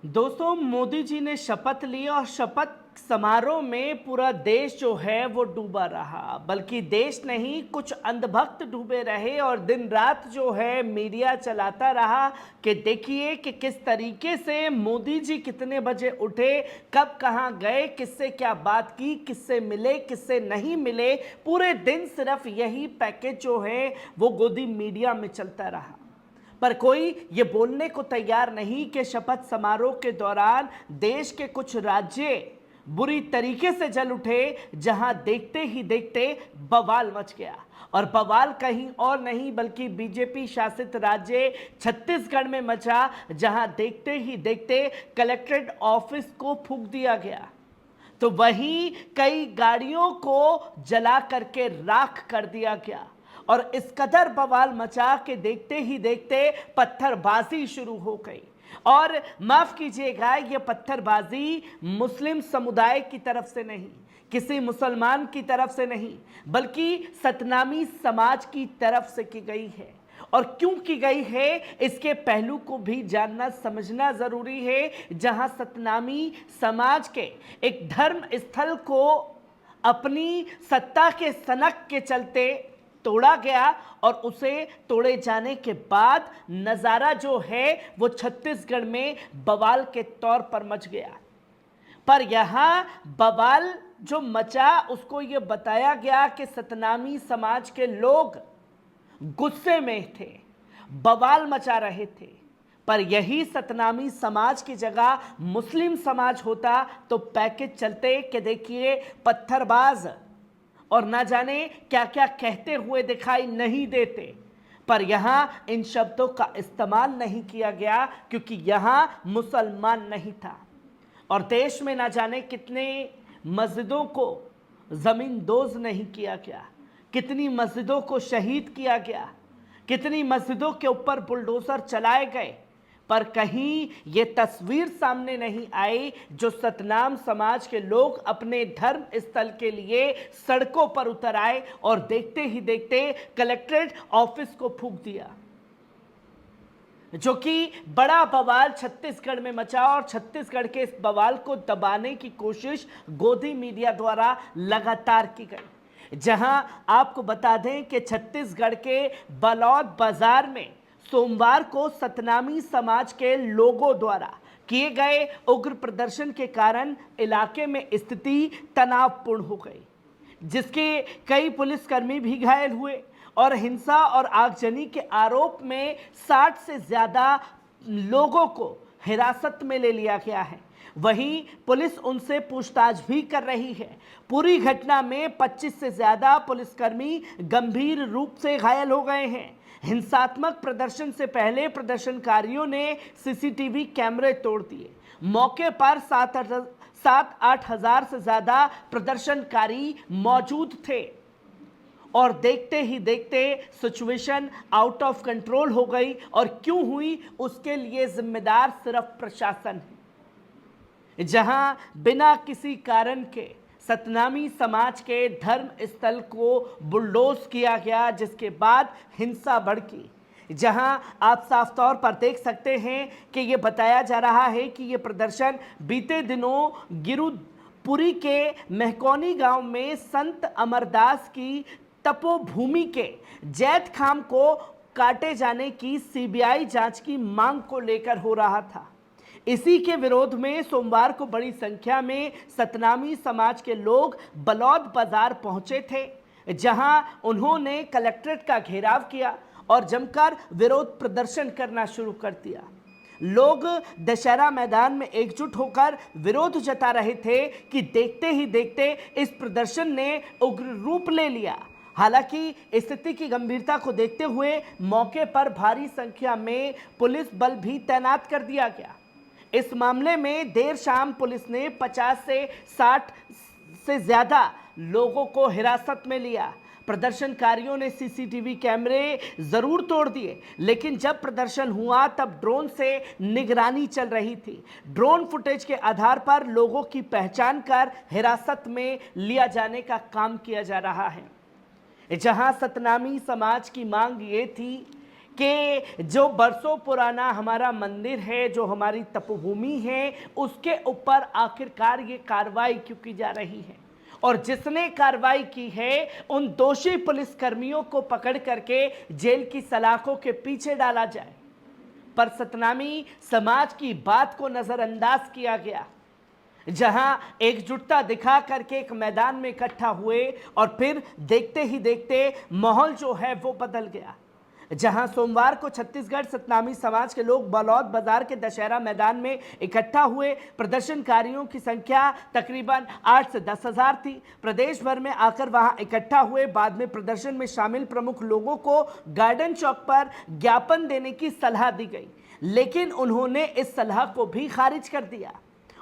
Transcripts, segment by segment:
दोस्तों, मोदी जी ने शपथ ली और शपथ समारोह में पूरा देश जो है वो डूबा रहा। बल्कि देश नहीं, कुछ अंधभक्त डूबे रहे और दिन रात जो है मीडिया चलाता रहा कि देखिए कि किस तरीके से मोदी जी कितने बजे उठे, कब कहाँ गए, किससे क्या बात की, किससे मिले, किससे नहीं मिले। पूरे दिन सिर्फ यही पैकेज जो है वो गोदी मीडिया में चलता रहा। पर कोई ये बोलने को तैयार नहीं कि शपथ समारोह के दौरान देश के कुछ राज्य बुरी तरीके से जल उठे, जहां देखते ही देखते बवाल मच गया। और बवाल कहीं और नहीं बल्कि बीजेपी शासित राज्य छत्तीसगढ़ में मचा, जहां देखते ही देखते कलेक्ट्रेट ऑफिस को फूंक दिया गया, तो वहीं कई गाड़ियों को जला करके राख कर दिया गया। और इस कदर बवाल मचा के देखते ही देखते पत्थरबाजी शुरू हो गई। और माफ कीजिएगा, यह पत्थरबाजी मुस्लिम समुदाय की तरफ से नहीं, किसी मुसलमान की तरफ से नहीं, बल्कि सतनामी समाज की तरफ से की गई है। और क्यों की गई है, इसके पहलू को भी जानना समझना जरूरी है। जहां सतनामी समाज के एक धर्म स्थल को अपनी सत्ता के सनक के चलते तोड़ा गया और उसे तोड़े जाने के बाद नजारा जो है वो छत्तीसगढ़ में बवाल के तौर पर मच गया। पर यहां बवाल जो मचा उसको ये बताया गया कि सतनामी समाज के लोग गुस्से में थे, बवाल मचा रहे थे। पर यही सतनामी समाज की जगह मुस्लिम समाज होता तो पैकेज चलते कि देखिए पत्थरबाज और ना जाने क्या क्या कहते हुए दिखाई नहीं देते। पर यहां इन शब्दों का इस्तेमाल नहीं किया गया क्योंकि यहां मुसलमान नहीं था। और देश में ना जाने कितने मस्जिदों को जमीन दोज नहीं किया गया, कितनी मस्जिदों को शहीद किया गया, कितनी मस्जिदों के ऊपर बुलडोजर चलाए गए। पर कहीं ये तस्वीर सामने नहीं आई जो सतनाम समाज के लोग अपने धर्म स्थल के लिए सड़कों पर उतर आए और देखते ही देखते कलेक्ट्रेट ऑफिस को फूंक दिया, जो कि बड़ा बवाल छत्तीसगढ़ में मचा। और छत्तीसगढ़ के इस बवाल को दबाने की कोशिश गोदी मीडिया द्वारा लगातार की गई। जहां आपको बता दें कि छत्तीसगढ़ के बलौद बाजार में सोमवार को सतनामी समाज के लोगों द्वारा किए गए उग्र प्रदर्शन के कारण इलाके में स्थिति तनावपूर्ण हो गई, जिसके कई पुलिसकर्मी भी घायल हुए और हिंसा और आगजनी के आरोप में 60 से ज्यादा लोगों को हिरासत में ले लिया गया है। वहीं पुलिस उनसे पूछताछ भी कर रही है। पूरी घटना में 25 से ज्यादा पुलिसकर्मी गंभीर रूप से घायल हो गए हैं। हिंसात्मक प्रदर्शन से पहले प्रदर्शनकारियों ने सीसीटीवी कैमरे तोड़ दिए। मौके पर 7-8 हजार से ज्यादा प्रदर्शनकारी मौजूद थे और देखते ही देखते सिचुएशन आउट ऑफ कंट्रोल हो गई। और क्यों हुई, उसके लिए जिम्मेदार सिर्फ प्रशासन है। जहां बिना किसी कारण के सतनामी समाज के धर्म स्थल को बुलडोज किया गया, जिसके बाद हिंसा भड़की। जहां आप साफ तौर पर देख सकते हैं कि यह बताया जा रहा है कि यह प्रदर्शन बीते दिनों गिरुपुरी के महकौनी गांव में संत अमरदास की तपोभूमि के जैत खाम को काटे जाने की सीबीआई जांच की मांग को लेकर हो रहा था। इसी के विरोध में सोमवार को बड़ी संख्या में सतनामी समाज के लोग बलौद बाजार पहुंचे थे, जहां उन्होंने कलेक्ट्रेट का घेराव किया और जमकर विरोध प्रदर्शन करना शुरू कर दिया। लोग दशहरा मैदान में एकजुट होकर विरोध जता रहे थे कि देखते ही देखते इस प्रदर्शन ने उग्र रूप ले लिया। हालांकि स्थिति की गंभीरता को देखते हुए मौके पर भारी संख्या में पुलिस बल भी तैनात कर दिया गया। इस मामले में देर शाम पुलिस ने 50 से 60 से ज्यादा लोगों को हिरासत में लिया। प्रदर्शनकारियों ने सीसीटीवी कैमरे जरूर तोड़ दिए, लेकिन जब प्रदर्शन हुआ तब ड्रोन से निगरानी चल रही थी। ड्रोन फुटेज के आधार पर लोगों की पहचान कर हिरासत में लिया जाने का काम किया जा रहा है। जहां सतनामी समाज की मांग ये थी कि जो बरसों पुराना हमारा मंदिर है, जो हमारी तपोभूमि है, उसके ऊपर आखिरकार ये कार्रवाई क्यों की जा रही है, और जिसने कार्रवाई की है उन दोषी पुलिसकर्मियों को पकड़ करके जेल की सलाखों के पीछे डाला जाए। पर सतनामी समाज की बात को नजरअंदाज किया गया, जहां एकजुटता दिखा करके एक मैदान में इकट्ठा हुए और फिर देखते ही देखते माहौल जो है वो बदल गया। जहां सोमवार को छत्तीसगढ़ सतनामी समाज के लोग बलौद बाजार के दशहरा मैदान में इकट्ठा हुए। प्रदर्शनकारियों की संख्या तकरीबन 8 से 10 हजार थी। प्रदेश भर में आकर वहां इकट्ठा हुए। बाद में प्रदर्शन में शामिल प्रमुख लोगों को गार्डन चौक पर ज्ञापन देने की सलाह दी गई, लेकिन उन्होंने इस सलाह को भी खारिज कर दिया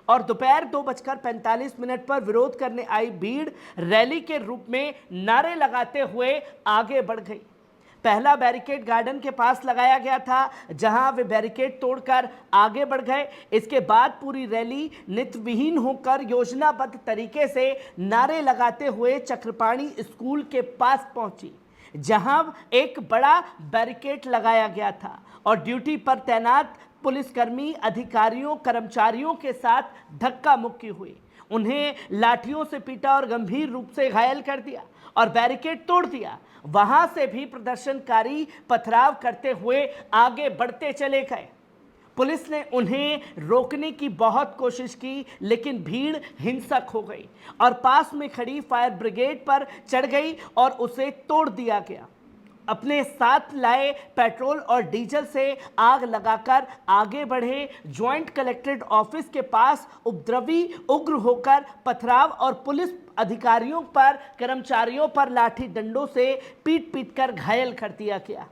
और दोपहर 2:45 पर विरोध करने आई भीड़ रैली के रूप में नारे लगाते हुए आगे बढ़ गई। पहला बैरिकेड गार्डन के पास लगाया गया था, जहां वे बैरिकेड तोड़कर आगे बढ़ गए। इसके बाद पूरी रैली नित्यविहीन होकर योजनाबद्ध तरीके से नारे लगाते हुए चक्रपाणी स्कूल के पास पहुंची, जहां एक बड़ा बैरिकेड लगाया गया था और ड्यूटी पर तैनात पुलिसकर्मी अधिकारियों कर्मचारियों के साथ धक्का मुक्की हुई। उन्हें लाठियों से पीटा और गंभीर रूप से घायल कर दिया और बैरिकेड तोड़ दिया। वहां से भी प्रदर्शनकारी पथराव करते हुए आगे बढ़ते चले गए। पुलिस ने उन्हें रोकने की बहुत कोशिश की, लेकिन भीड़ हिंसक हो गई और पास में खड़ी फायर ब्रिगेड पर चढ़ गई और उसे तोड़ दिया गया। अपने साथ लाए पेट्रोल और डीजल से आग लगाकर आगे बढ़े। ज्वाइंट कलेक्ट्रेट ऑफिस के पास उपद्रवी उग्र होकर पथराव और पुलिस अधिकारियों पर कर्मचारियों पर लाठी डंडों से पीट कर घायल कर दिया गया।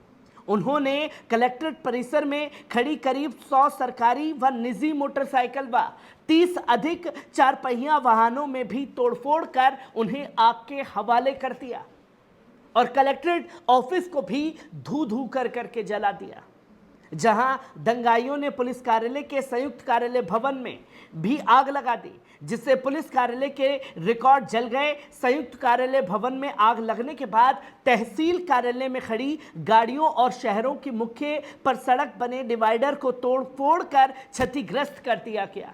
उन्होंने कलेक्ट्रेट परिसर में खड़ी करीब 100 सरकारी व निजी मोटरसाइकिल व 30 अधिक 4 पहिया वाहनों में भी तोड़फोड़ कर उन्हें आग के हवाले कर दिया और कलेक्ट्रेट ऑफिस को भी धू कर करके जला दिया। जहां दंगाइयों ने पुलिस कार्यालय के संयुक्त कार्यालय भवन में भी आग लगा दी, जिससे पुलिस कार्यालय के रिकॉर्ड जल गए। संयुक्त कार्यालय भवन में आग लगने के बाद तहसील कार्यालय में खड़ी गाड़ियों और शहरों की मुख्य पर सड़क बने डिवाइडर को तोड़ कर क्षतिग्रस्त कर दिया गया।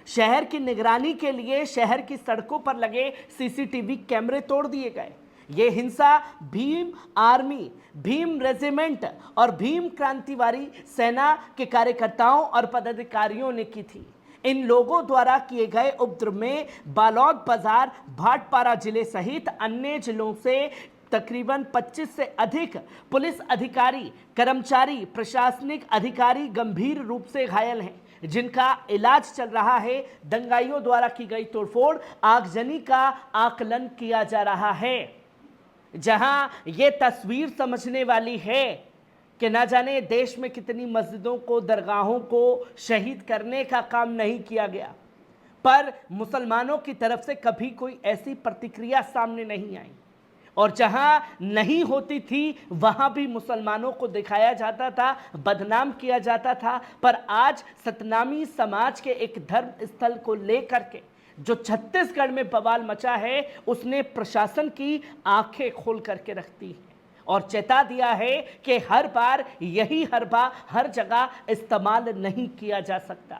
शहर की निगरानी के लिए शहर की सड़कों पर लगे सीसीटीवी कैमरे तोड़ दिए गए। ये हिंसा भीम आर्मी, भीम रेजिमेंट और भीम क्रांतिवादी सेना के कार्यकर्ताओं और पदाधिकारियों ने की थी। इन लोगों द्वारा किए गए उपद्रव में बालोद बाजार, भाटपारा जिले सहित अन्य जिलों से तकरीबन 25 से अधिक पुलिस अधिकारी, कर्मचारी, प्रशासनिक अधिकारी गंभीर रूप से घायल हैं, जिनका इलाज चल रहा है। दंगाइयों द्वारा की गई तोड़फोड़, आगजनी का आकलन किया जा रहा है। जहां ये तस्वीर समझने वाली है कि ना जाने देश में कितनी मस्जिदों को, दरगाहों को शहीद करने का काम नहीं किया गया, पर मुसलमानों की तरफ से कभी कोई ऐसी प्रतिक्रिया सामने नहीं आई। और जहां नहीं होती थी वहां भी मुसलमानों को दिखाया जाता था, बदनाम किया जाता था। पर आज सतनामी समाज के एक धर्म स्थल को लेकर के जो छत्तीसगढ़ में बवाल मचा है, उसने प्रशासन की आंखें खोल करके रख दी है और चेता दिया है कि हर बार यही हरबा हर जगह इस्तेमाल नहीं किया जा सकता।